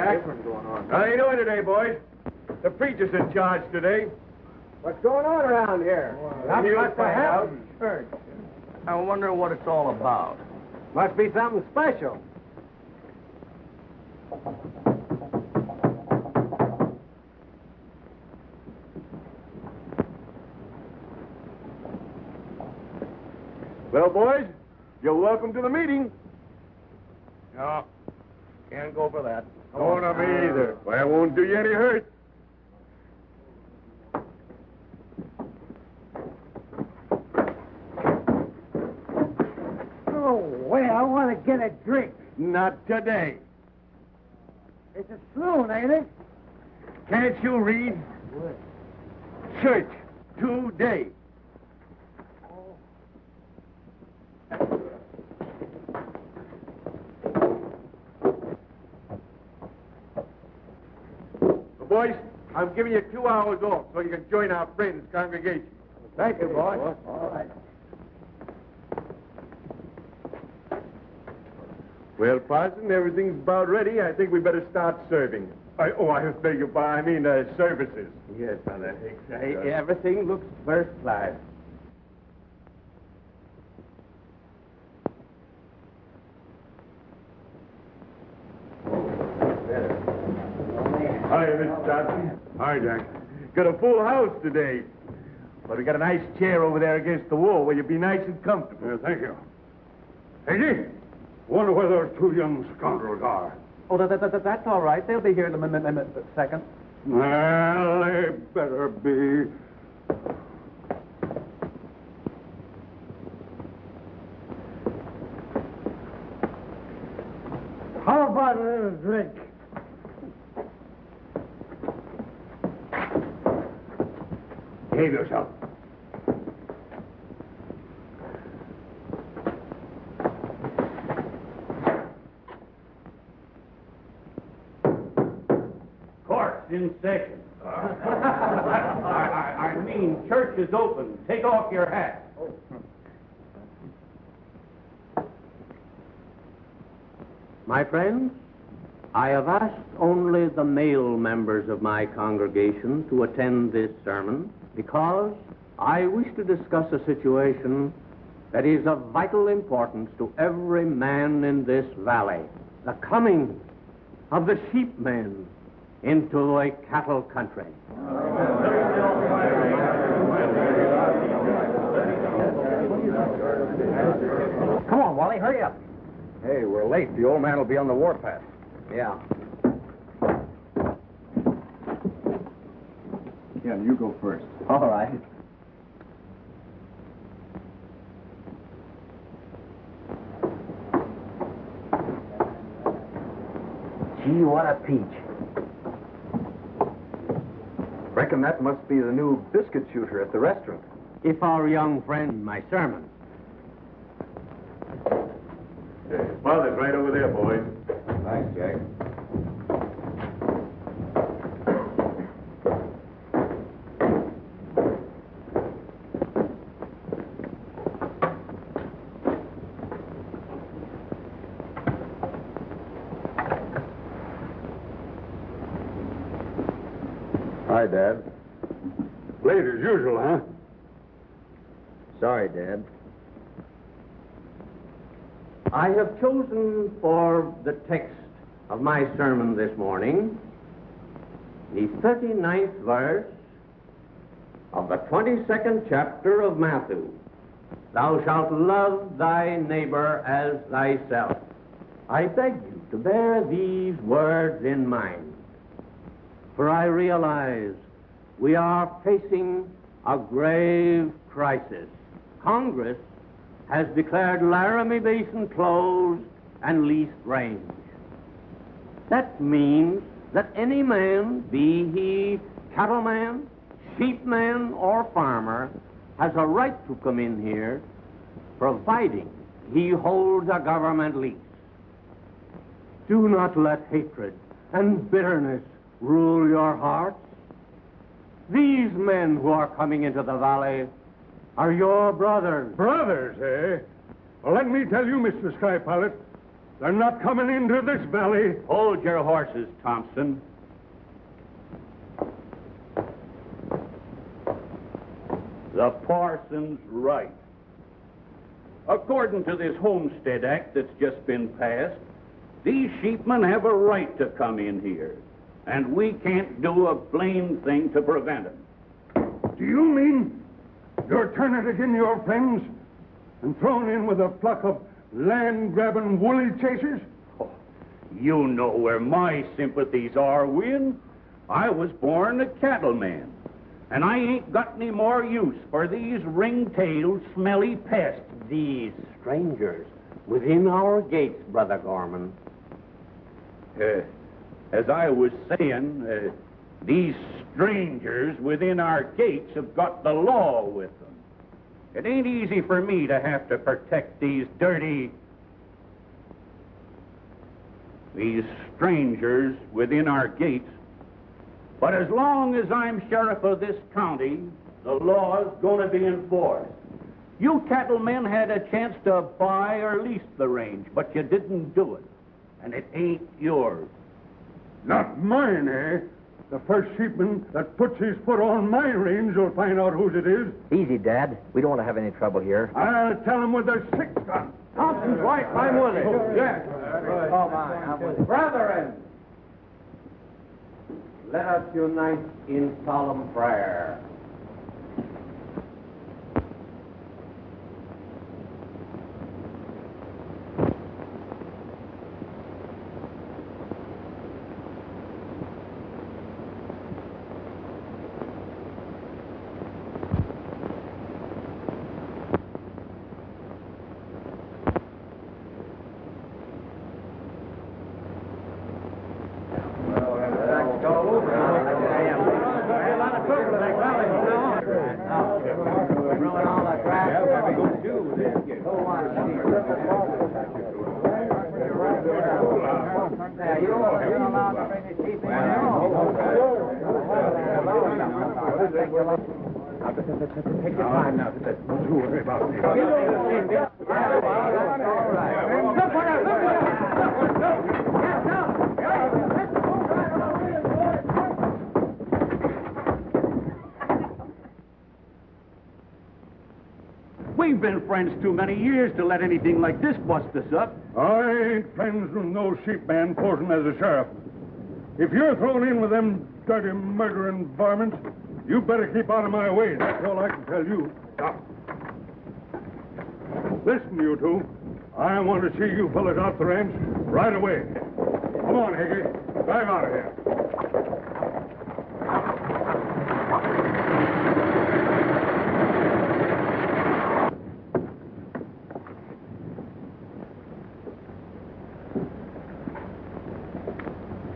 action going on. How you doing today, boys? The preacher's in charge today. What's going on around here? Not much to happen. Church. I wonder what it's all about. Must be something special. Well, boys, you're welcome to the meeting. No, can't go for that. Don't me either. Well, it won't do you any hurt. Oh, well, I want to get a drink. Not today. It's a saloon, ain't it? Can't you read? What? Church today. Boys, I'm giving you 2 hours off so you can join our friends' congregation. Thank you, boy. All right. Well, Parson, everything's about ready. I think we better start serving. I beg your pardon. Services. Yes, Brother Hicks. Everything looks first class. Hi, Mr. Johnson. Hi, Jack. Got a full house today. But we got a nice chair over there against the wall where you'll be nice and comfortable. Thank you. Peggy, wonder where those two young scoundrels are. Oh, that's all right. They'll be here in a second. Well, they better be. How about a little drink? Behave yourself. Court in session. I mean, church is open. Take off your hat. My friends, I have asked only the male members of my congregation to attend this sermon because I wish to discuss a situation that is of vital importance to every man in this valley, the coming of the sheepmen into a cattle country. Come on, Wally, hurry up. Hey, we're late. The old man will be on the warpath. Yeah. Yeah, you go first. All right. Gee, what a peach. Reckon that must be the new biscuit shooter at the restaurant. If our young friend, my sermon. Father's right over there, boys. Thanks, Jack. Hi, Dad. Late as usual, huh? Sorry, Dad. I have chosen for the text of my sermon this morning the 39th verse of the 22nd chapter of Matthew. Thou shalt love thy neighbor as thyself. I beg you to bear these words in mind, for I realize we are facing a grave crisis. Congress has declared Laramie Basin closed and leased range. That means that any man, be he cattleman, sheepman, or farmer, has a right to come in here, providing he holds a government lease. Do not let hatred and bitterness rule your hearts. These men who are coming into the valley are your brothers. Brothers, eh? Well, let me tell you, Mr. Sky Pilot, They're not coming into this valley. Hold your horses, Thompson. The parson's right. According to this Homestead Act that's just been passed, these sheepmen have a right to come in here, and we can't do a blame thing to prevent them. Do you mean you're turning against your friends and thrown in with a flock of land-grabbing woolly chasers? Oh, you know where my sympathies are, Win. I was born a cattleman, and I ain't got any more use for these ring-tailed, smelly pests. These strangers within our gates, Brother Gorman. As I was saying, these strangers within our gates have got the law with them. It ain't easy for me to have to protect these strangers within our gates. But as long as I'm sheriff of this county, the law is going to be enforced. You cattlemen had a chance to buy or lease the range, but you didn't do it. And it ain't yours. Not mine, eh? The first sheepman that puts his foot on my range will find out whose it is. Easy, Dad. We don't want to have any trouble here. I'll tell him with the 6 gun. Thompson's right. I'm with him. Yes. Oh, my. I'm with you. Brethren, let us unite in solemn prayer. Take your time now. Don't worry about it. We've been friends too many years to let anything like this bust us up. I ain't friends with no sheep man posing as a sheriff. If you're thrown in with them dirty murdering varmints, you better keep out of my way. That's all I can tell you. Listen, you two. I want to see you fellas off the ranch right away. Come on, Hickey. Drive out of here.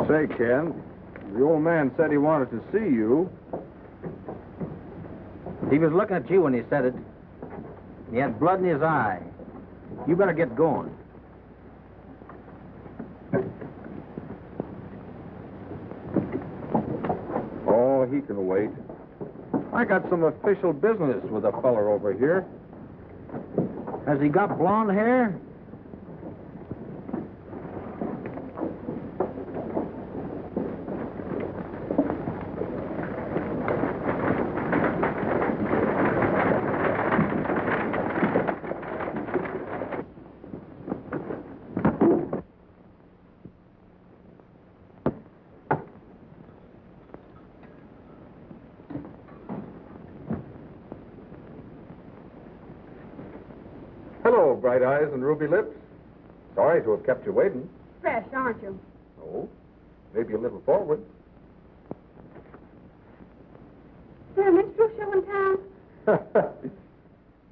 Say, Ken, the old man said he wanted to see you. He was looking at you when he said it. He had blood in his eye. You better get going. Oh, he can wait. I got some official business with a feller over here. Has he got blonde hair? Hello, bright eyes and ruby lips. Sorry to have kept you waiting. Fresh, aren't you? Oh, maybe a little forward. Is there a minstrel show in town?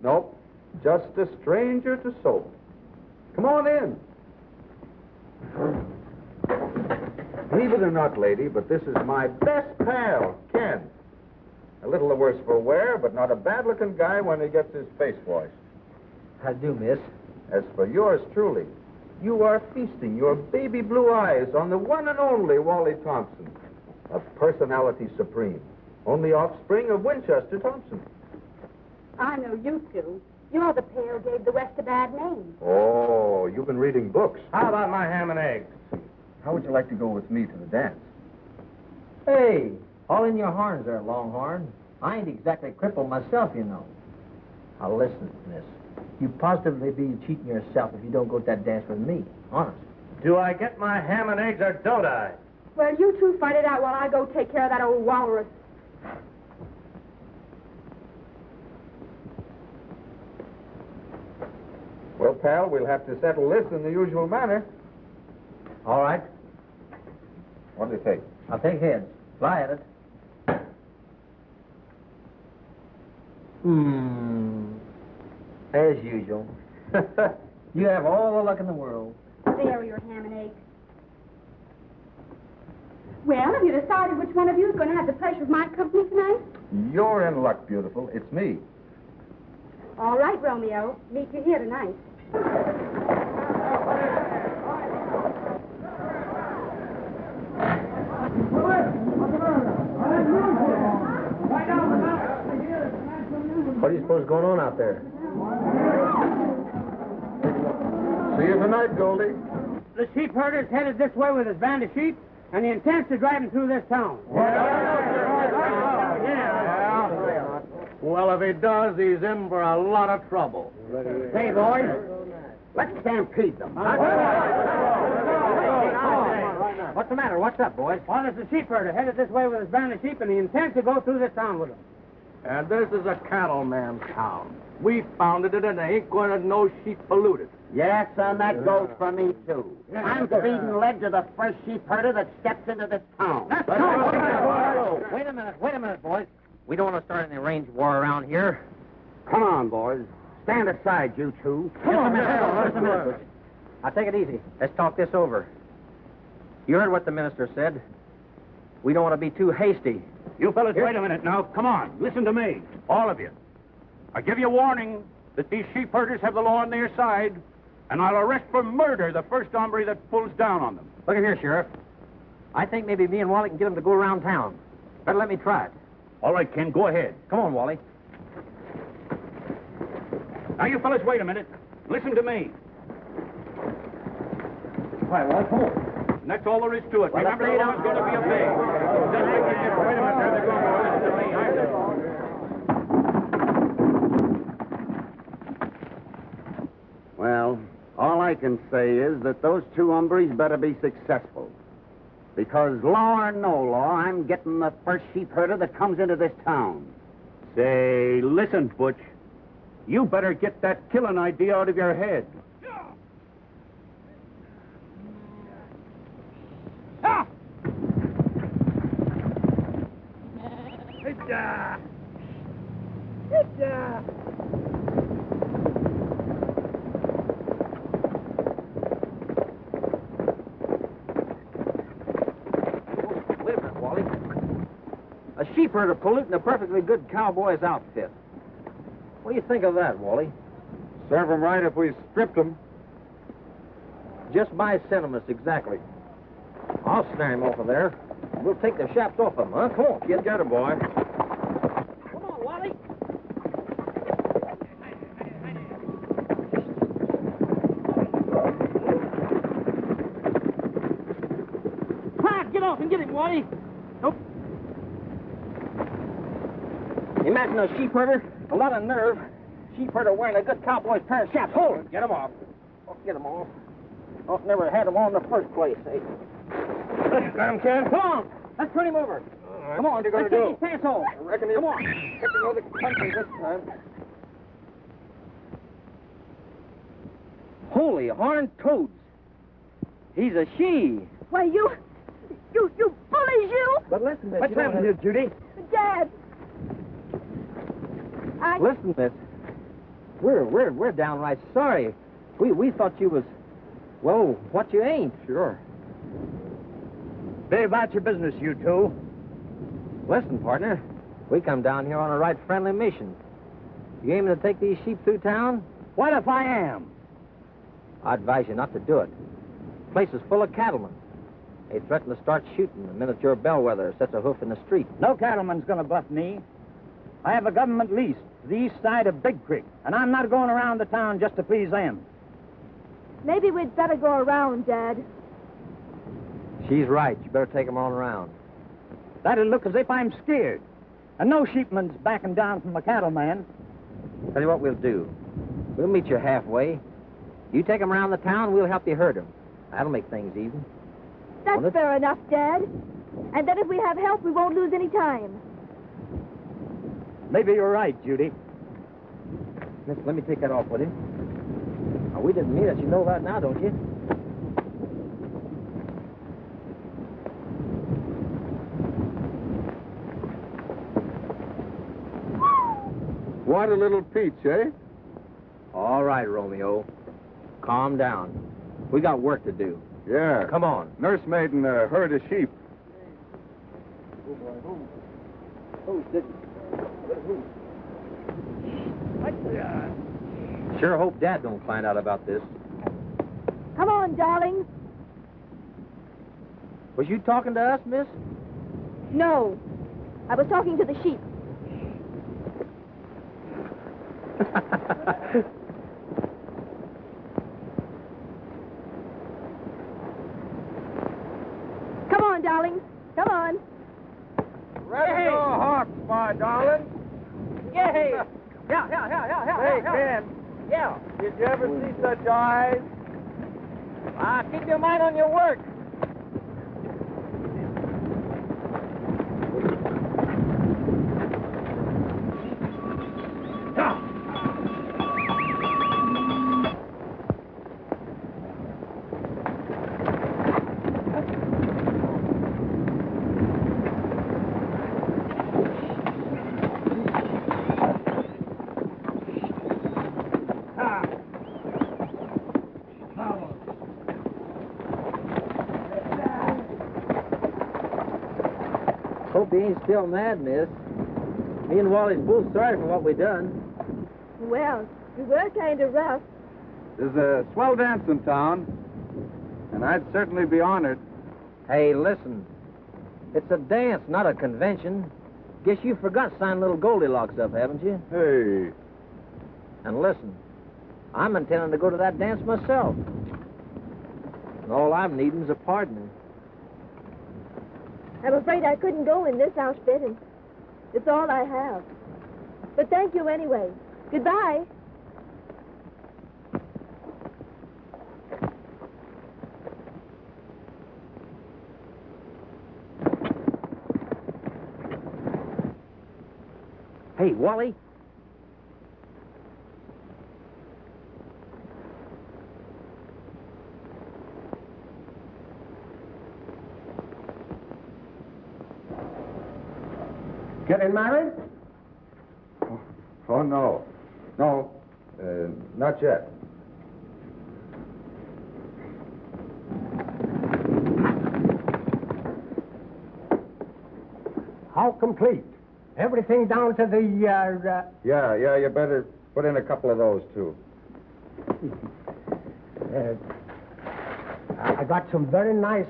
Nope, just a stranger to soap. Come on in. Believe it or not, lady, but this is my best pal, Ken. A little the worse for wear, but not a bad-looking guy when he gets his face washed. How do, miss? As for yours truly, you are feasting your baby blue eyes on the one and only Wally Thompson, a personality supreme, only offspring of Winchester Thompson. I know you two. You're the pale gave the West a bad name. Oh, you've been reading books. How about my ham and eggs? How would you like to go with me to the dance? Hey, all in your horns there, Longhorn. I ain't exactly crippled myself, you know. Now listen to this. You positively be cheating yourself if you don't go to that dance with me. Honest. Do I get my ham and eggs or don't I? Well, you two fight it out while I go take care of that old walrus. Well, pal, we'll have to settle this in the usual manner. All right. What do you take? I'll take heads. Fly at it. As usual. You have all the luck in the world. There are your ham and eggs. Well, have you decided which one of you is going to have the pleasure of my company tonight? You're in luck, beautiful. It's me. All right, Romeo. Meet you here tonight. What do you suppose is going on out there? See you tonight, Goldie. The sheep herder's headed this way with his band of sheep, and he intends to drive them through this town. Well, if he does, he's in for a lot of trouble. Hey, boys, let's stampede them. What's the matter? What's up, boys? Well, there's a sheep herder headed this way with his band of sheep, and he intends to go through this town with them. And this is a cattleman's town. We founded it, and there ain't going to no sheep polluted. Yes, and that goes for me, too. I'm feeding lead to the first sheep herder that steps into this town. Wait a minute, boys. We don't want to start any range war around here. Come on, boys. Stand aside, you two. Just a minute. Now, take it easy. Let's talk this over. You heard what the minister said. We don't want to be too hasty. You fellas, wait a minute now. Come on. Listen to me. All of you. I give you warning that these sheep herders have the law on their side, and I'll arrest for murder the first hombre that pulls down on them. Look at here, Sheriff. I think maybe me and Wally can get him to go around town. Better let me try it. All right, Ken, go ahead. Come on, Wally. Now, you fellas, wait a minute. Listen to me. All right, Wally, come on. And that's all there is to it. Remember, the law's going to be obeyed. Just like you said, wait a minute. There they go. Listen to me. Well, all I can say is that those two hombres better be successful. Because law or no law, I'm getting the first sheep herder that comes into this town. Say, listen, Butch. You better get that killing idea out of your head. Wait a minute, Wally. A sheep herder polluting a perfectly good cowboy's outfit. What do you think of that, Wally? Serve him right if we stripped him. Just my sentiments, exactly. I'll snare him off of there. We'll take the shaft off him, huh? Come on, kid. Get him, boy. Come on, Wally. Quiet, get off and get him, Wally. Nope. Imagine a sheep herder, a lot of nerve. Sheep herder wearing a good cowboy's pair of chaps. Hold it. Get him off. Oh, get him off. Oh, never had him on in the first place. Hey. Got him, Ken? Come on. Let's turn him over. right. Come on, What are you gonna let's do? take his pants off. I reckon Come on. Get to know the country this time. Holy horned toads. He's a she. Why, you bullies, you! But listen, Miss. What's happened here, Judy? Dad! Listen, Miss. We're downright sorry. We thought you was, well, what you ain't. Sure. Be about your business, you two. Listen, partner, we come down here on a right friendly mission. You aiming to take these sheep through town? What if I am? I advise you not to do it. The place is full of cattlemen. They threaten to start shooting the minute your bellwether sets a hoof in the street. No cattleman's going to bluff me. I have a government lease, to the east side of Big Creek, and I'm not going around the town just to please them. Maybe we'd better go around, Dad. She's right. You better take them all around. That'll look as if I'm scared. And no sheepman's backing down from a cattleman. Tell you what we'll do. We'll meet you halfway. You take them around the town, we'll help you herd them. That'll make things even. That's fair enough, Dad. And then if we have help, we won't lose any time. Maybe you're right, Judy. Miss, let me take that off, will you? Now, we didn't mean it. You know that now, don't you? What a little peach, eh? All right, Romeo. Calm down. We got work to do. Yeah. Come on. Nursemaid and a herd of sheep. Oh, boy. Who's this? Sure hope Dad don't find out about this. Come on, darlings. Was you talking to us, miss? No. I was talking to the sheep. Come on, darlings. Come on. Ready to go, Hawks, my darling. Yay! Yeah. Hey, Ken. Yeah. Did you ever see such eyes? Keep your mind on your work. Hope he ain't still mad, miss. Me and Wally's both sorry for what we done. Well, we were kind of rough. There's a swell dance in town, and I'd certainly be honored. Hey, listen. It's a dance, not a convention. Guess you forgot to sign little Goldilocks up, haven't you? Hey. And listen, I'm intending to go to that dance myself. And all I'm needing's a partner. I'm afraid I couldn't go in this outfit, and it's all I have. But thank you anyway. Goodbye. Hey, Wally. Getting married? Oh, no. No, not yet. How complete? Everything down to the, Yeah, you better put in a couple of those, too. I got some very nice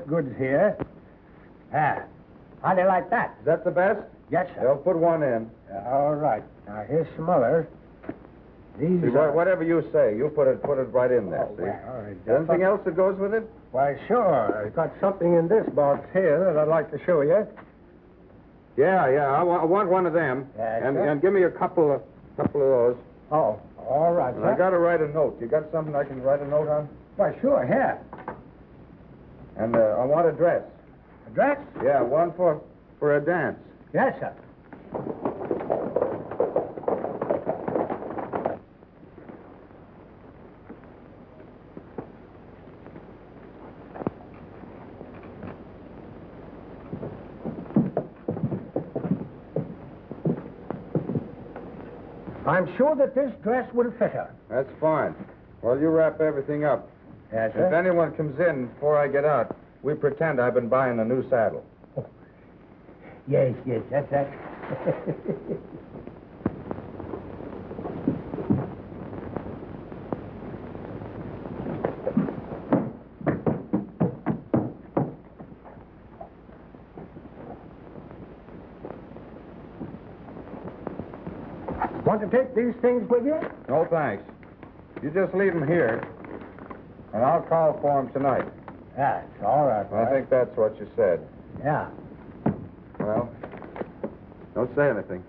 goods here. How do you like that? Is that the best? Yes, sir. They'll put one in. All right. Now, here's some others. These See, whatever you say, you put it right in there, see? well, all right. Anything else that goes with it? Why, sure. I've got something in this box here that I'd like to show you. Yeah, I want one of them. Yes, and, sir. and give me a couple of those. Oh, all right, And sir. I got to write a note. You got something I can write a note on? Why, sure, here. And I want a dress. Address? Yeah, one for a dance. Yes, sir. I'm sure that this dress will fit her. That's fine. Well, you wrap everything up. Yes, If anyone comes in before I get out, we pretend I've been buying a new saddle. Yes, that's that. Want to take these things with you? No, thanks. You just leave them here, and I'll call for them tonight. Yeah, it's all right. I think that's what you said. Yeah. Well, don't say anything.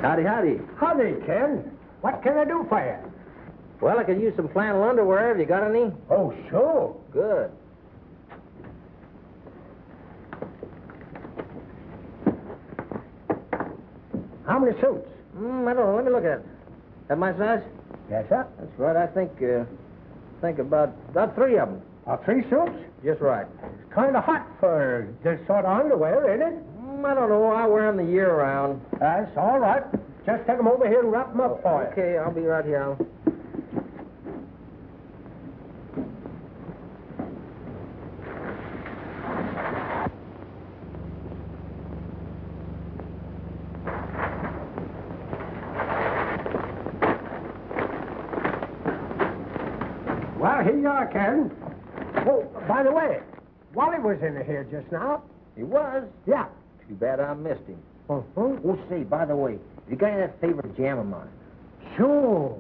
Howdy, howdy. Howdy, Ken. What can I do for you? Well, I could use some flannel underwear. Have you got any? Oh, sure. Good. How many suits? I don't know. Let me look at it. That my size? Yes, sir. That's right. I think about 3 of them. 3 suits? Just right. It's kind of hot for this sort of underwear, ain't it? I don't know. I wear them the year round. That's all right. Just take them over here and wrap them up for you. Okay, I'll be right here. Well, here you are, Ken. Oh, by the way, Wally was in here just now. He was? Yeah. Too bad I missed him. Uh-huh. Oh, say, by the way, you got any of that favorite jam of mine? Sure.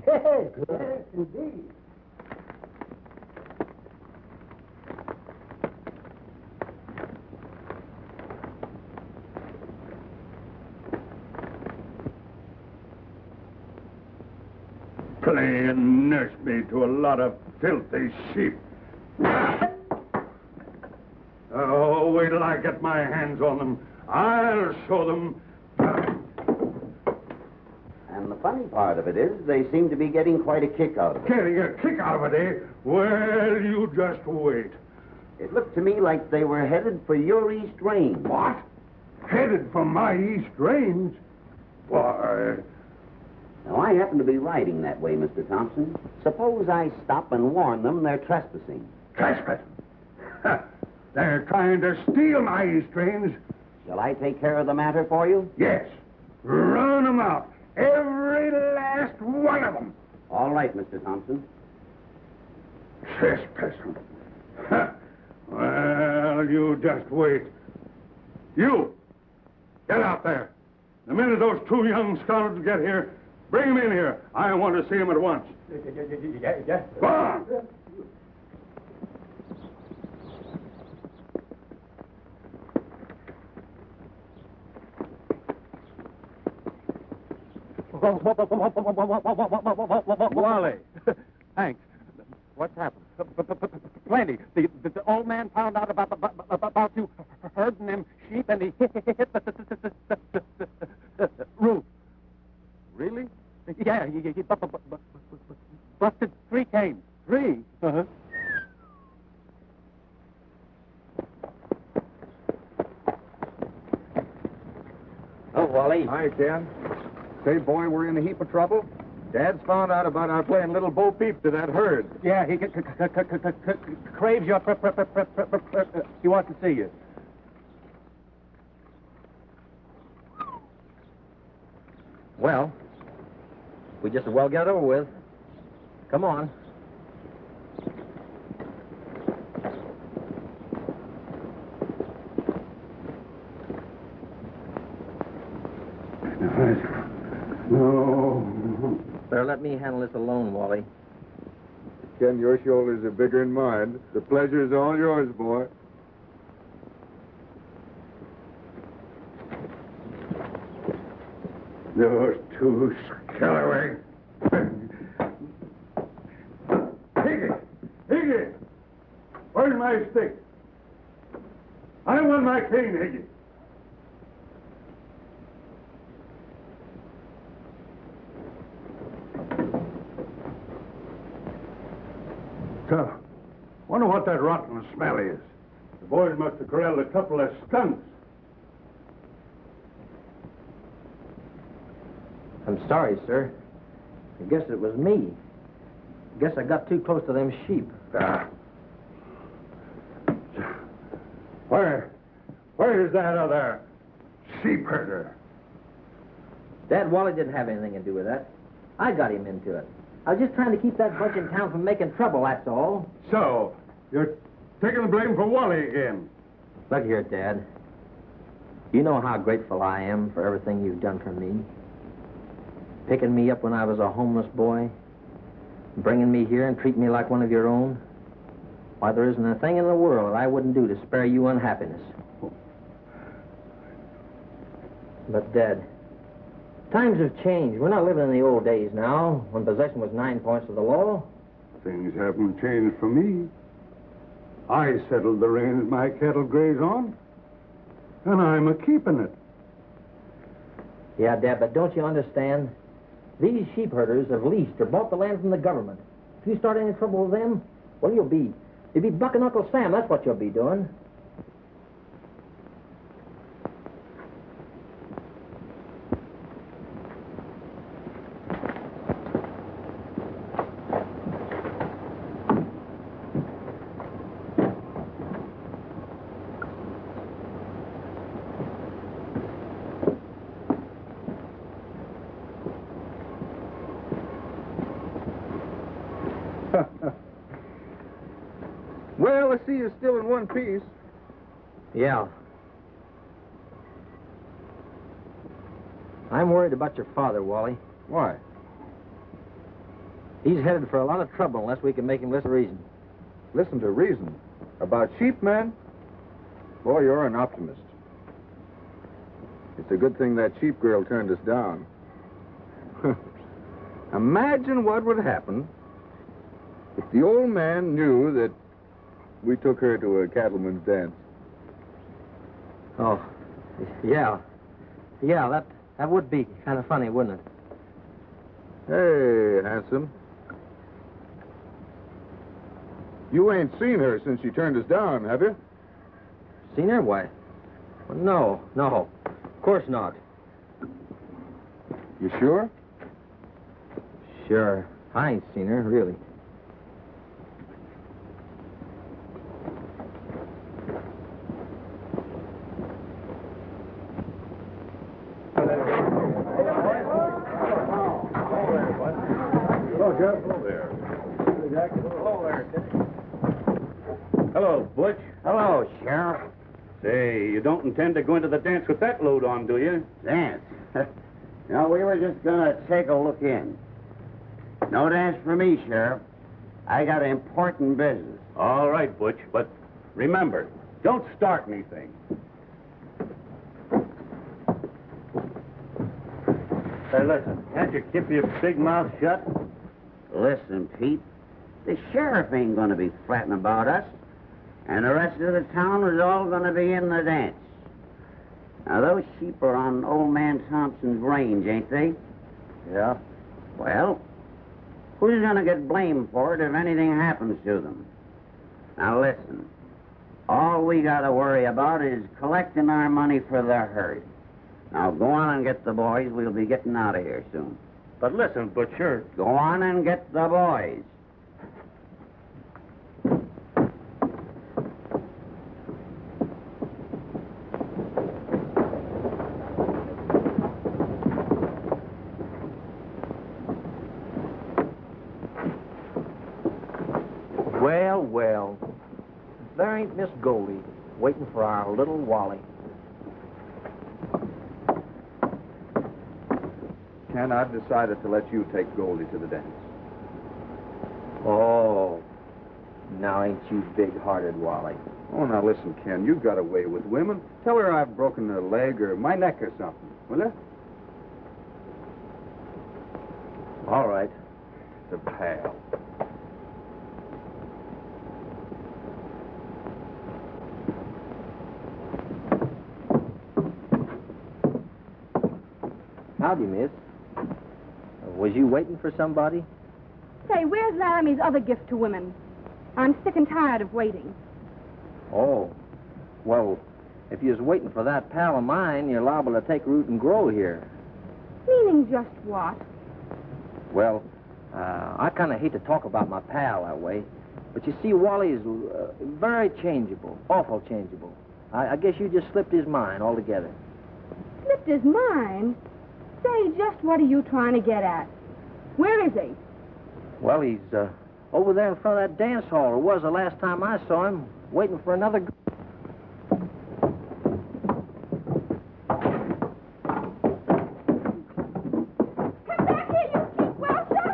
Yes, yes, indeed. Playing nursemaid to a lot of filthy sheep. Oh, wait till I get my hands on them. I'll show them. And the funny part of it is, they seem to be getting quite a kick out of it. Getting a kick out of it, eh? Well, you just wait. It looked to me like they were headed for your east range. What? Headed for my east range? Why... Now, I happen to be riding that way, Mr. Thompson. Suppose I stop and warn them they're trespassing. Trespassing? They're trying to steal my east range. Shall I take care of the matter for you? Yes. Run them out. Every last one of them. All right, Mr. Thompson. Trespassing. Well, you just wait. You, get out there. The minute those 2 young scoundrels get here, bring them in here. I want to see them at once. Yeah. Go on. Wally. Hank, what's happened? Plenty. The old man found out about you herding them sheep, and he hit the roof. Really? Yeah, he busted 3 canes. 3? Uh-huh. Oh, Wally. Hi, Ken. Say, boy, we're in a heap of trouble. Dad's found out about our playing Little Bo Peep to that herd. Yeah, he craves your... He wants to see you. Well, we just as well get it over with. Come on. No. Better let me handle this alone, Wally. Ken, your shoulders are bigger than mine. The pleasure's all yours, boy. Those 2 scalawags. Higgy! Where's my stick? I want my cane, Higgy. Wonder what that rotten smell is. The boys must have corralled a couple of skunks. I'm sorry, sir. I guess it was me. I guess I got too close to them sheep. Where's that other sheep herder? Dad, Wally didn't have anything to do with that. I got him into it. I was just trying to keep that bunch in town from making trouble, that's all. So, you're taking the blame for Wally again. Look here, Dad. You know how grateful I am for everything you've done for me. Picking me up when I was a homeless boy, bringing me here and treating me like one of your own. Why, there isn't a thing in the world that I wouldn't do to spare you unhappiness. But, Dad, times have changed. We're not living in the old days now, when possession was 9 points of the law. Things haven't changed for me. I settled the range my cattle graze on, and I'm a-keeping it. Yeah, Dad, but don't you understand? These sheep herders have leased or bought the land from the government. If you start any trouble with them, well, you'll be bucking Uncle Sam. That's what you'll be doing. Well, I see you're still in one piece. Yeah. I'm worried about your father, Wally. Why? He's headed for a lot of trouble unless we can make him listen to reason. Listen to reason. About sheep, man? Boy, you're an optimist. It's a good thing that sheep girl turned us down. Imagine what would happen if the old man knew that we took her to a cattleman's dance. Oh, yeah. Yeah, that would be kind of funny, wouldn't it? Hey, handsome. You ain't seen her since she turned us down, have you? Seen her? Why? Well, no. Of course not. You sure? Sure. I ain't seen her, really. Hello, Jeff. Hello there. Jack. Hello there, Hello, Butch. Hello, Sheriff. Say, you don't intend to go into the dance with that load on, do you? Dance? No, we were just gonna take a look in. No dance for me, Sheriff. I got important business. All right, Butch, but remember, don't start anything. Say, listen, can't you keep your big mouth shut? Listen, Pete, the sheriff ain't gonna be fretting about us, and the rest of the town is all gonna be in the dance. Now, those sheep are on old man Thompson's range, ain't they? Yeah. Well, who's gonna get blamed for it if anything happens to them? Now, listen, all we gotta worry about is collecting our money for the herd. Now, go on and get the boys. We'll be getting out of here soon. But listen, Butcher. Go on and get the boys. Well. There ain't Miss Goldie waiting for our little Wally. Ken, I've decided to let you take Goldie to the dance. Oh, now ain't you big-hearted, Wally? Oh, now listen, Ken, you've got a way with women. Tell her I've broken a leg or my neck or something, will you? All right. The pal. Howdy, miss. Was you waiting for somebody? Say, where's Laramie's other gift to women? I'm sick and tired of waiting. Oh. Well, if you was waiting for that pal of mine, you're liable to take root and grow here. Meaning just what? Well, I kind of hate to talk about my pal that way, But you see, Wally is very changeable, awful changeable. I guess you just slipped his mind altogether. Slipped his mind? Say, just what are you trying to get at? Where is he? Well, he's over there in front of that dance hall, or was the last time I saw him, waiting for another... Come back here, you cheap welcher!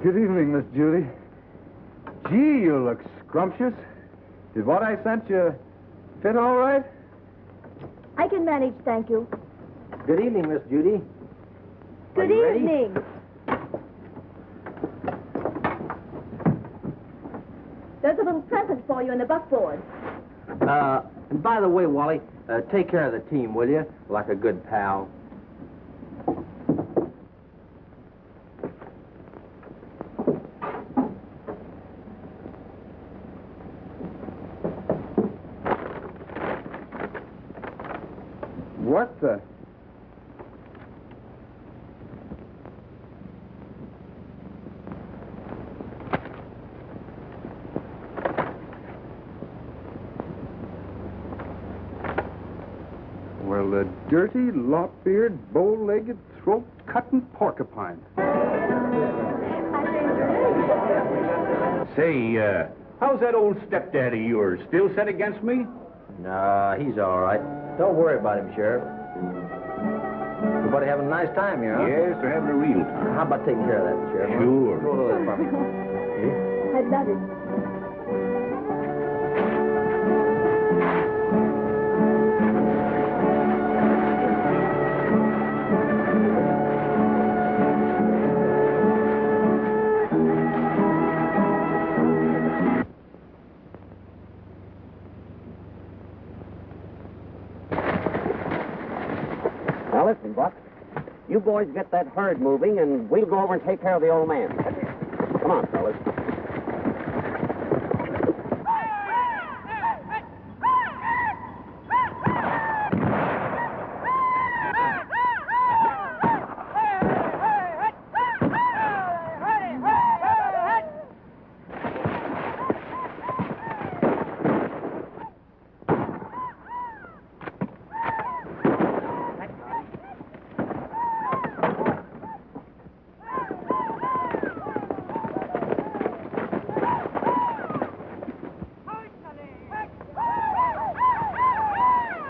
Good evening, Miss Judy. Gee, you look scrumptious. Did what I sent you fit all right? I can manage, thank you. Good evening, Miss Judy. Good you ready? evening. There's a little present for you in the buckboard. And by the way, Wally, take care of the team, will you? Like a good pal. What the... Well, the dirty, lop-eared, bow-legged, throat-cutting porcupine. Say, how's that old stepdad of yours? Still set against me? Nah, he's all right. Don't worry about him, Sheriff. Everybody having a nice time here, huh? Yes, they're having a real time. How about taking care of that, Sheriff? huh? Sure. Go to that for me. I'd love it. Now listen, Buck. You boys get that herd moving, and we'll go over and take care of the old man. Come on, fellas.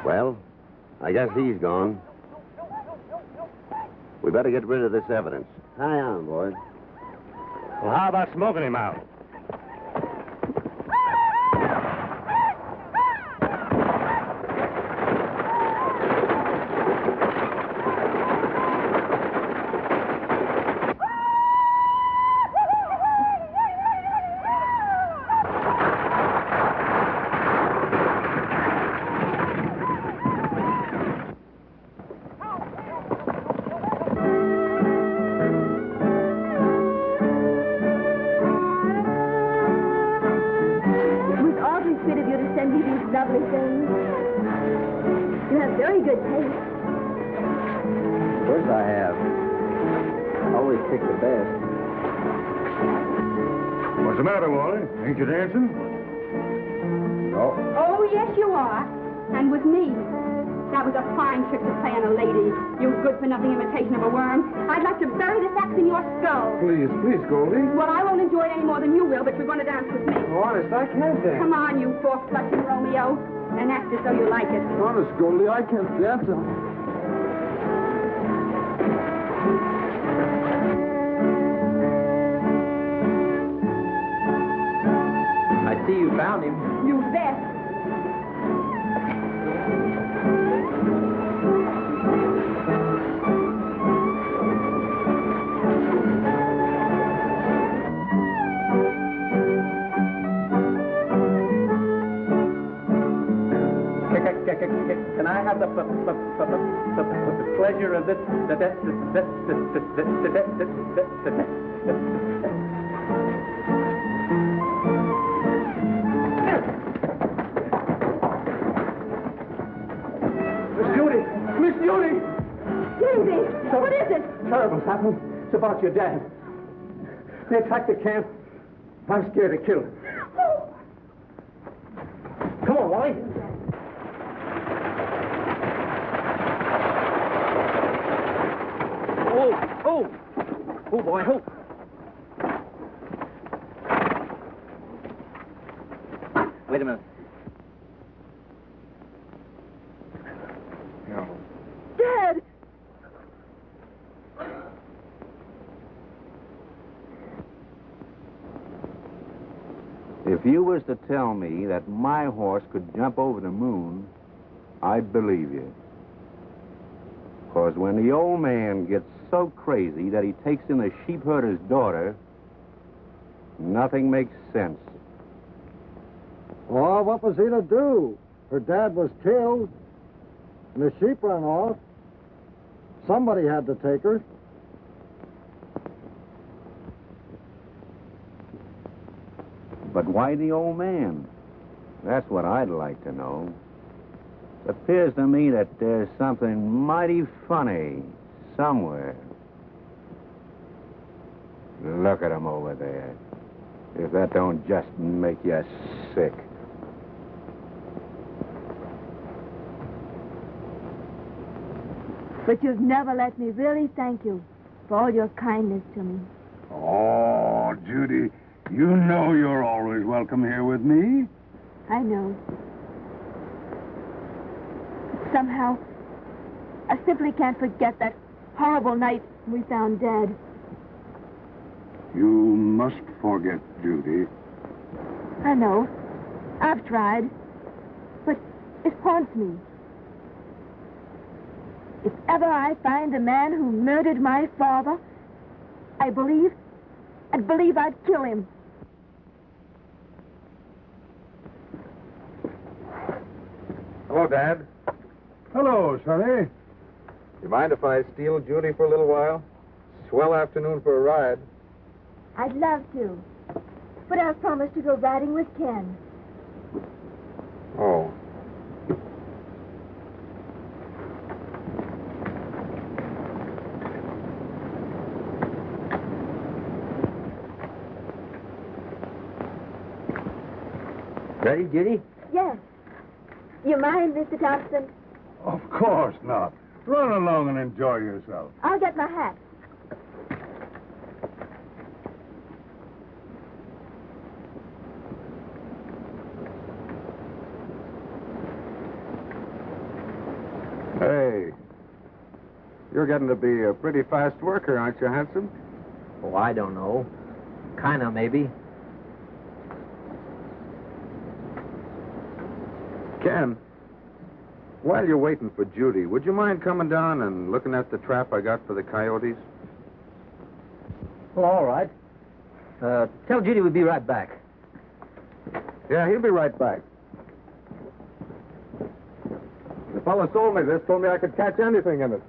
Well, I guess he's gone. We better get rid of this evidence. Hang on, boys. Well, how about smoking him out? Lovely things. You have very good taste. Of course I have. Always pick the best. What's the matter, Wally? Ain't you dancing? No. Oh, yes, you are. And with me. That was a fine trick to play on a lady. You good-for-nothing imitation of a worm. I'd like to bury this axe in your skull. Please, Goldie. Well, I won't enjoy it any more than you will, but you're going to dance with me. Honest, I can't dance. Come on, you four-flushing Romeo, and act as though you like it. Honest, Goldie, I can't dance. see you found him. You bet. Can I have the pleasure of this? Miss Judy! Miss Judy! Judy, what is it? Terrible's happened. It's about your dad. They attacked the camp. I'm scared to kill him. Come on, Wally. Oh, boy, oh. Wait a minute. No. Dad! If you was to tell me that my horse could jump over the moon, I'd believe you. Because when the old man gets so crazy that he takes in a sheep herder's daughter, nothing makes sense. Well, what was he to do? Her dad was killed, and the sheep ran off. Somebody had to take her. But why the old man? That's what I'd like to know. It appears to me that there's something mighty funny somewhere. Look at him over there. If that don't just make you sick. But you've never let me really thank you for all your kindness to me. Oh, Judy, you know you're always welcome here with me. I know. Somehow, I simply can't forget that horrible night we found Dad. You must forget, Judy. I know. I've tried. But it haunts me. If ever I find the man who murdered my father, I'd believe I'd kill him. Hello, Dad. Hello, Sonny. You mind if I steal Judy for a little while? Swell afternoon for a ride. I'd love to. But I've promised to go riding with Ken. Oh. Ready, Judy? Yes. You mind, Mr. Thompson? Of course not. Run along and enjoy yourself. I'll get my hat. Hey, you're getting to be a pretty fast worker, aren't you, handsome? Oh, I don't know. Kinda, maybe. Ken, while you're waiting for Judy, would you mind coming down and looking at the trap I got for the coyotes? Well, all right. Tell Judy we'll be right back. Yeah, he'll be right back. The fella sold me this, told me I could catch anything in it.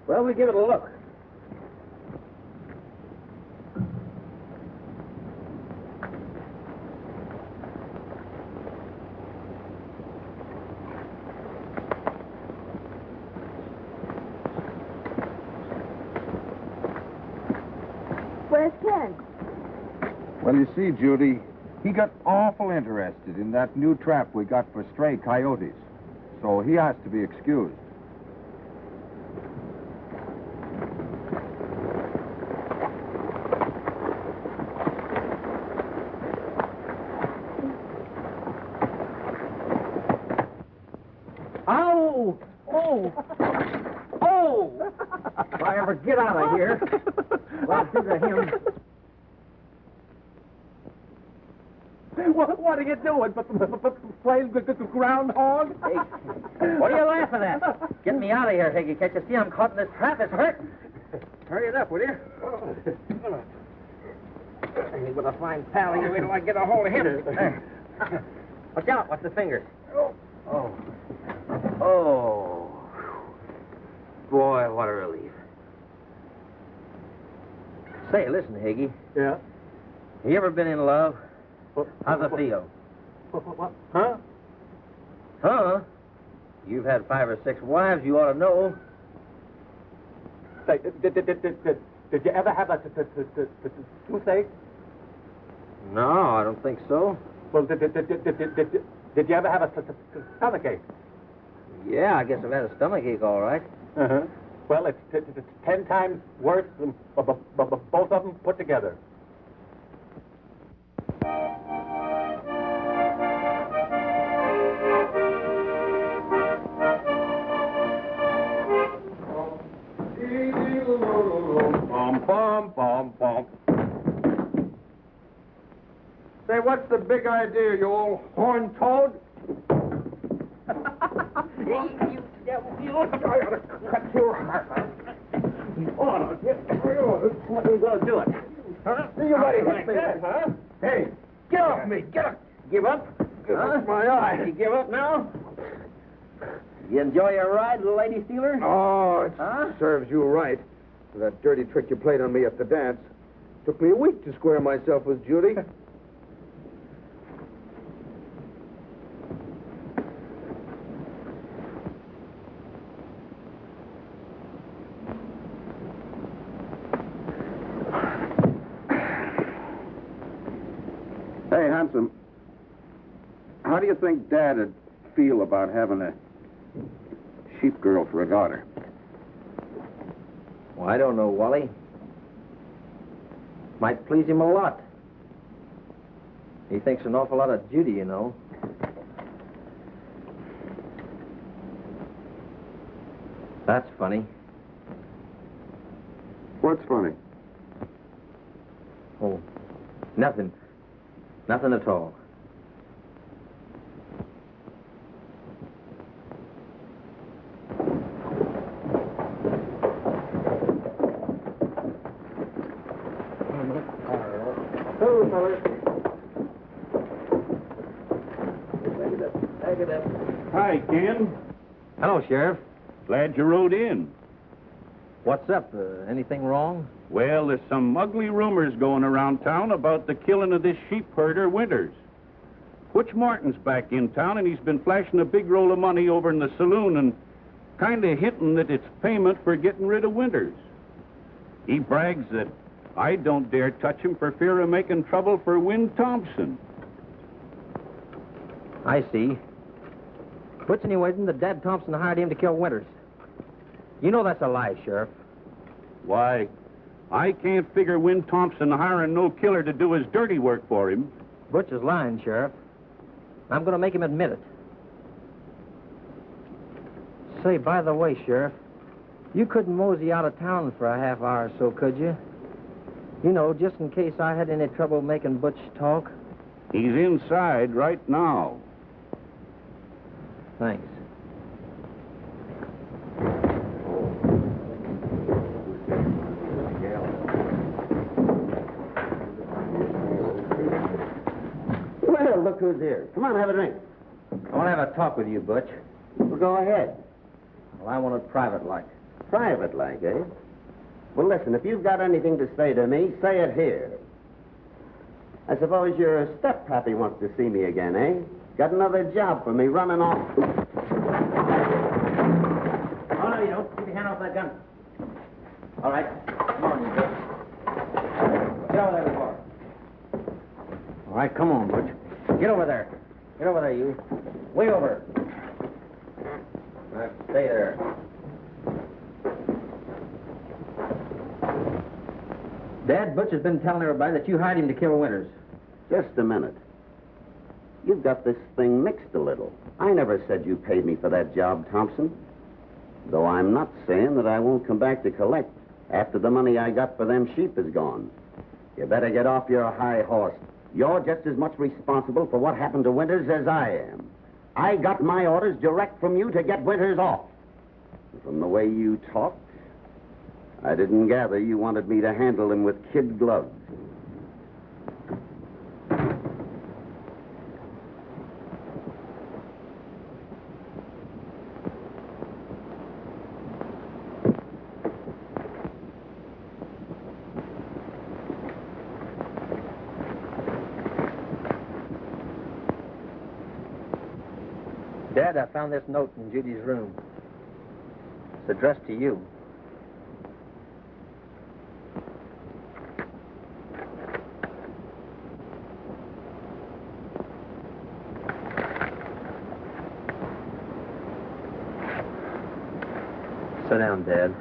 Well, we'll give it a look. Where's Ken? Well, you see, Judy, he got awful interested in that new trap we got for stray coyotes. So he has to be excused. Ow! Oh! Oh! If I ever get out of here, well, I'll do to him. What are you doing? Playing groundhog? Hey, what are you laughing at? Get me out of here, Higgy. Can't you see I'm caught in this trap? It's hurt. Hurry it up, will you? Hey, with a fine pal, you wait till I get a hold of him. There. Watch out. Watch the fingers. Oh. Boy, what a relief. Say, listen, Higgy. Yeah? You ever been in love? How's it feel? What? Huh? Huh? You've had 5 or 6 wives, you ought to know. Say, did you ever have a toothache? No, I don't think so. Well, did you ever have a stomachache? Yeah, I guess I've had a stomachache, all right. Uh-huh. Well, it's 10 times worse than both of them put together. Say, what's the big idea, you old horn toad? You devil, you ought to cut your heart out. What are you going to do it? Huh? Somebody hit me, huh? Hey, get off me, get up. Give up? Give up my eye. You give up now? You enjoy your ride, little lady stealer? Oh, it serves you right. For that dirty trick you played on me at the dance. Took me a week to square myself with Judy. Hey, handsome, how do you think Dad'd feel about having a sheep girl for a daughter? Well, I don't know, Wally. Might please him a lot. He thinks an awful lot of Judy, you know. That's funny. What's funny? Oh, nothing. Nothing at all. Hello, fellas. Hi, Ken. Hello, Sheriff. Glad you rode in. What's up? Anything wrong? Well, there's some ugly rumors going around town about the killing of this sheep herder, Winters. Butch Martin's back in town, and he's been flashing a big roll of money over in the saloon and kind of hinting that it's payment for getting rid of Winters. He brags that I don't dare touch him for fear of making trouble for Win Thompson. I see. Butch anyway, isn't the Dad Thompson hired him to kill Winters? You know that's a lie, Sheriff. Why, I can't figure Win Thompson hiring no killer to do his dirty work for him. Butch is lying, Sheriff. I'm going to make him admit it. Say, by the way, Sheriff, you couldn't mosey out of town for a half hour or so, could you? You know, just in case I had any trouble making Butch talk. He's inside right now. Thanks. Well, look who's here. Come on, have a drink. I want to have a talk with you, Butch. Well, go ahead. Well, I want it private-like. Private-like, eh? Well, listen, if you've got anything to say to me, say it here. I suppose your step-pappy wants to see me again, eh? Got another job for me running off. Oh, no, you don't. Keep your hand off that gun. All right. Come on, you Butch. Get over there, boy. All right, come on, Butch. Get over there. Get over there, you. Way over. All right, stay there. Dad, Butch has been telling everybody that you hired him to kill Winters. Just a minute. You've got this thing mixed a little. I never said you paid me for that job, Thompson. Though I'm not saying that I won't come back to collect after the money I got for them sheep is gone. You better get off your high horse. You're just as much responsible for what happened to Winters as I am. I got my orders direct from you to get Winters off. From the way you talked, I didn't gather you wanted me to handle him with kid gloves. Dad, I found this note in Judy's room. It's addressed to you. Sit down, Dad.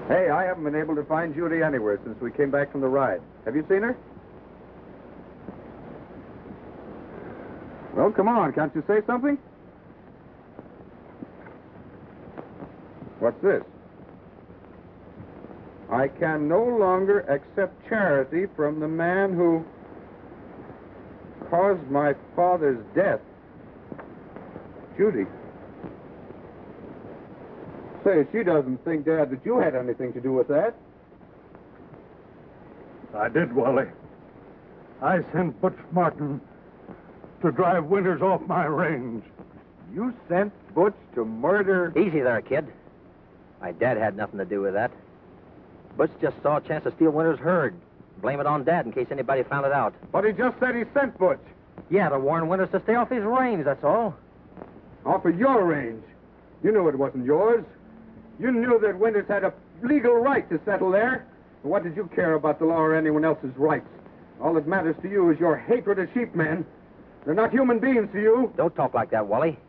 Hey, I haven't been able to find Judy anywhere since we came back from the ride. Have you seen her? Well, come on. Can't you say something? What's this? I can no longer accept charity from the man who caused my father's death. Judy. Say, she doesn't think, Dad, that you had anything to do with that. I did, Wally. I sent Butch Martin to drive Winters off my range. You sent Butch to murder... Easy there, kid. My dad had nothing to do with that. Butch just saw a chance to steal Winters' herd. Blame it on Dad in case anybody found it out. But he just said he sent Butch. Yeah, to warn Winters to stay off his range, that's all. Off of your range. You knew it wasn't yours. You knew that Winters had a legal right to settle there. What did you care about the law or anyone else's rights? All that matters to you is your hatred of sheepmen. They're not human beings to you. Don't talk like that, Wally.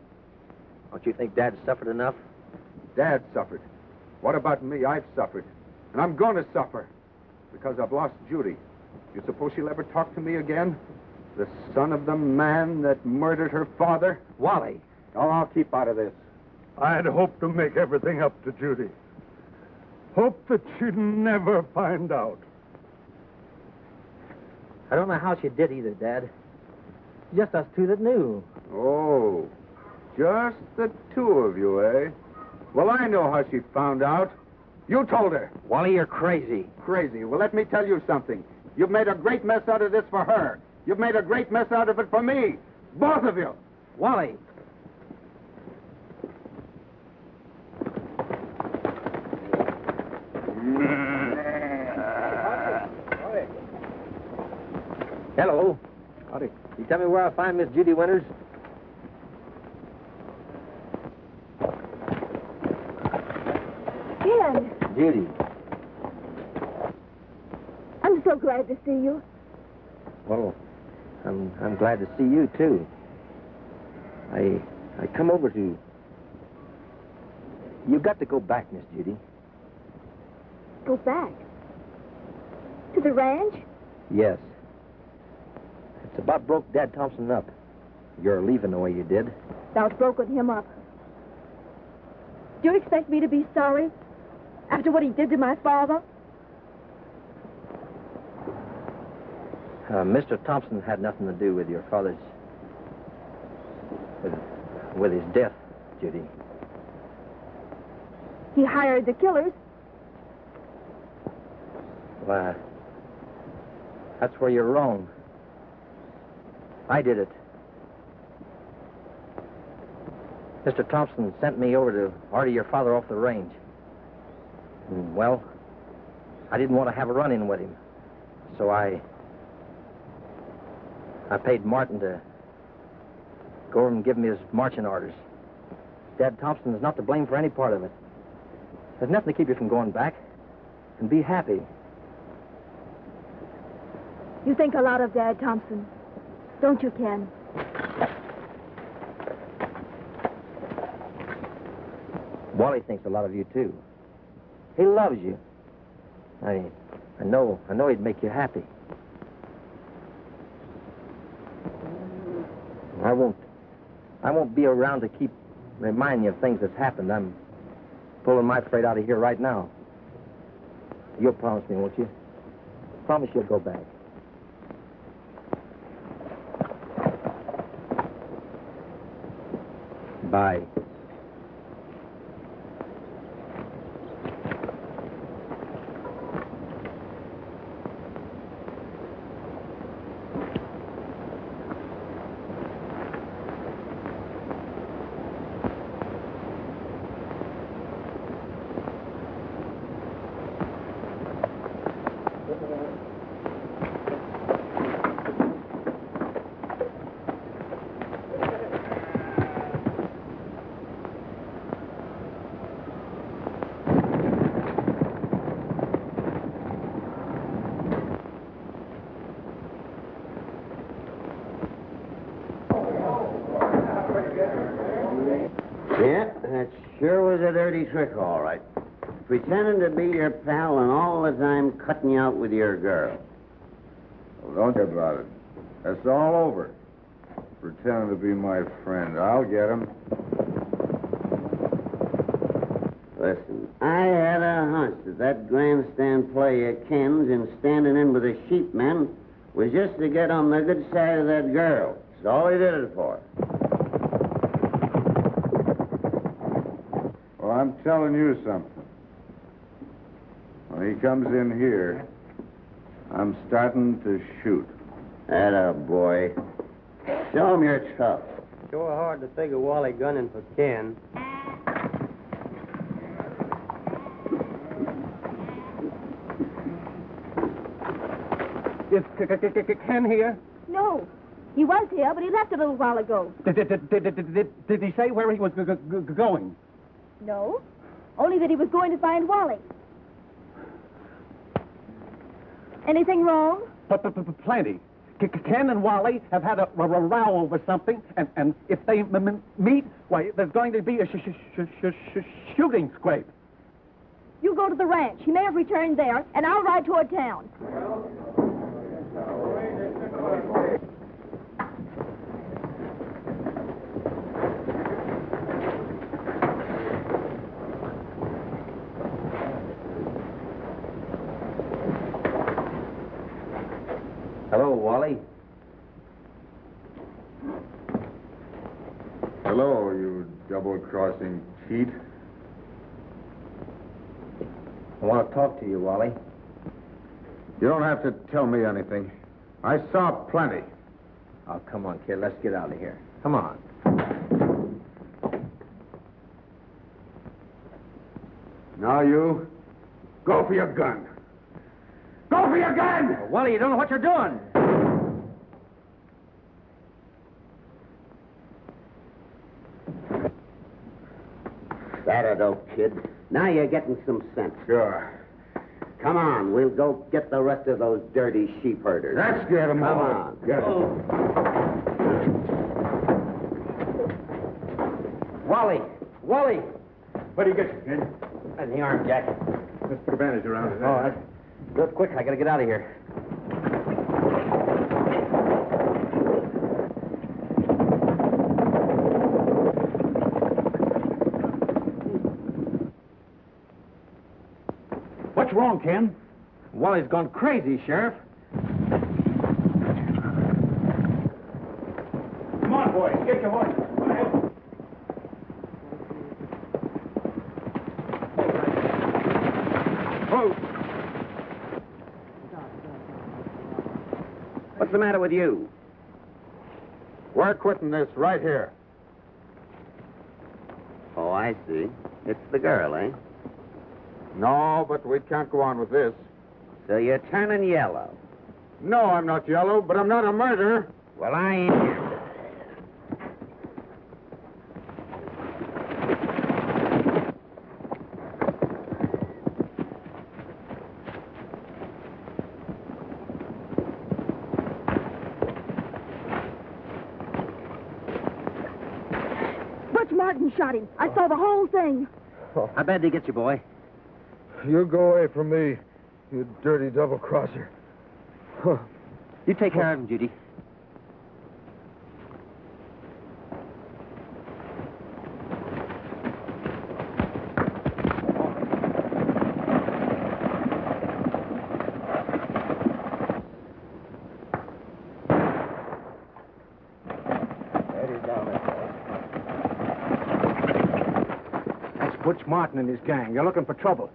Don't you think Dad suffered enough? Dad suffered. What about me? I've suffered. And I'm going to suffer. Because I've lost Judy. You suppose she'll ever talk to me again? The son of the man that murdered her father? Wally. Oh, I'll keep out of this. I'd hoped to make everything up to Judy. Hoped that she'd never find out. I don't know how she did either, Dad. Just us two that knew. Oh, just the two of you, eh? Well, I know how she found out. You told her. Wally, you're crazy. Crazy. Well, let me tell you something. You've made a great mess out of this for her. You've made a great mess out of it for me. Both of you. Wally. Hello. Howdy. You tell me where I'll find Miss Judy Winters? Ken, Judy. I'm so glad to see you. Well, I'm glad to see you, too. I come over to... You got to go back, Miss Judy. Go back? To the ranch? Yes. It's about broke Dad Thompson up. You're leaving the way you did. About broken him up. Do you expect me to be sorry after what he did to my father? Mr. Thompson had nothing to do with your father's... with his death, Judy. He hired the killers. Well, that's where you're wrong. I did it. Mr. Thompson sent me over to order your father off the range. And, well, I didn't want to have a run-in with him. So I paid Martin to go over and give him his marching orders. Dad Thompson is not to blame for any part of it. There's nothing to keep you from going back. And be happy. You think a lot of Dad Thompson, don't you, Ken? Wally thinks a lot of you, too. He loves you. I know he'd make you happy. I won't be around to keep remind you of things that's happened. I'm pulling my freight out of here right now. You'll promise me, won't you? Promise you'll go back. Bye. Yeah, that sure was a dirty trick, all right. Pretending to be your pal and all the time cutting you out with your girl. Well, don't worry about it. That's all over. Pretending to be my friend. I'll get him. Listen, I had a hunch that grandstand play of Ken's in standing in with the sheepmen was just to get on the good side of that girl. That's all he did it for. Well, I'm telling you something. When he comes in here, I'm starting to shoot. Atta boy. Show him you're tough. Sure hard to figure Wally gunning for Ken. Is Ken here? No. He was here, but he left a little while ago. Did he say where he was going? No. Only that he was going to find Wally. Anything wrong? Plenty. Ken and Wally have had a row over something, and if they meet, why, there's going to be a shooting scrape. You go to the ranch. He may have returned there, and I'll ride toward town. Hello, Wally. Hello, you double-crossing cheat. I want to talk to you, Wally. You don't have to tell me anything. I saw plenty. Oh, come on, kid. Let's get out of here. Come on. Now you, go for your gun. Go for your gun! Wally, you don't know what you're doing. That dope, kid. Now you're getting some sense. Sure. Come on, we'll go get the rest of those dirty sheep herders. Let's get them Come all. on. Get 'em. Wally! Wally! What do you get, Ken? And the arm jacket. Let's put a bandage around it. Oh, that's... Do it quick. I gotta get out of here. What's wrong, Ken? Wally's gone crazy, Sheriff. Come on, boys. Get your horses. What's the matter with you? We're quitting this right here. Oh, I see. It's the girl, eh? No, but we can't go on with this. So you're turning yellow. No, I'm not yellow, but I'm not a murderer. Well, I ain't. Butch Martin shot him. I saw the whole thing. How bad did he get you, boy? You go away from me, you dirty double-crosser. You take care of him, Judy. Butch Martin and his gang. They're looking for trouble.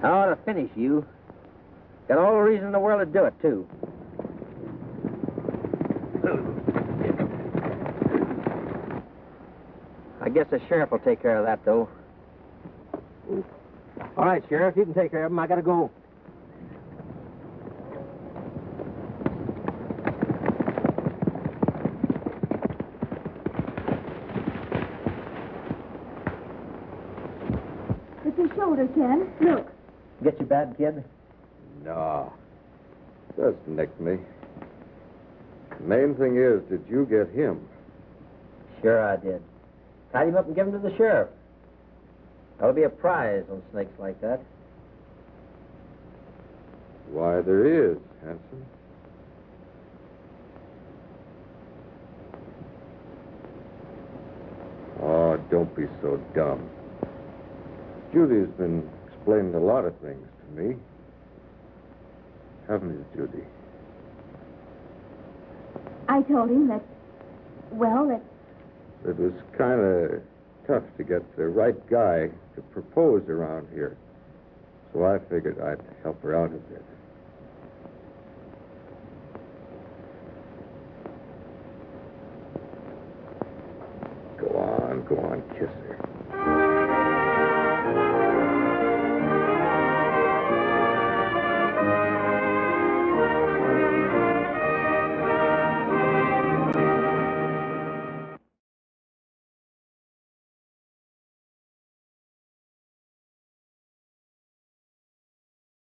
I ought to finish you. Got all the reason in the world to do it, too. I guess the sheriff will take care of that, though. All right, Sheriff, you can take care of him. I gotta go. It's his shoulder, Ken. Look. Get you bad, kid? No. Just nicked me. Main thing is, did you get him? Sure I did. Tied him up and give him to the sheriff. That'll be a prize on snakes like that. Why, there is, Hanson. Oh, don't be so dumb. Judy's been explaining a lot of things to me. Haven't you, Judy? I told him that, well, that... It was kind of tough to get the right guy to propose around here. So I figured I'd help her out a bit. Go on, kiss her.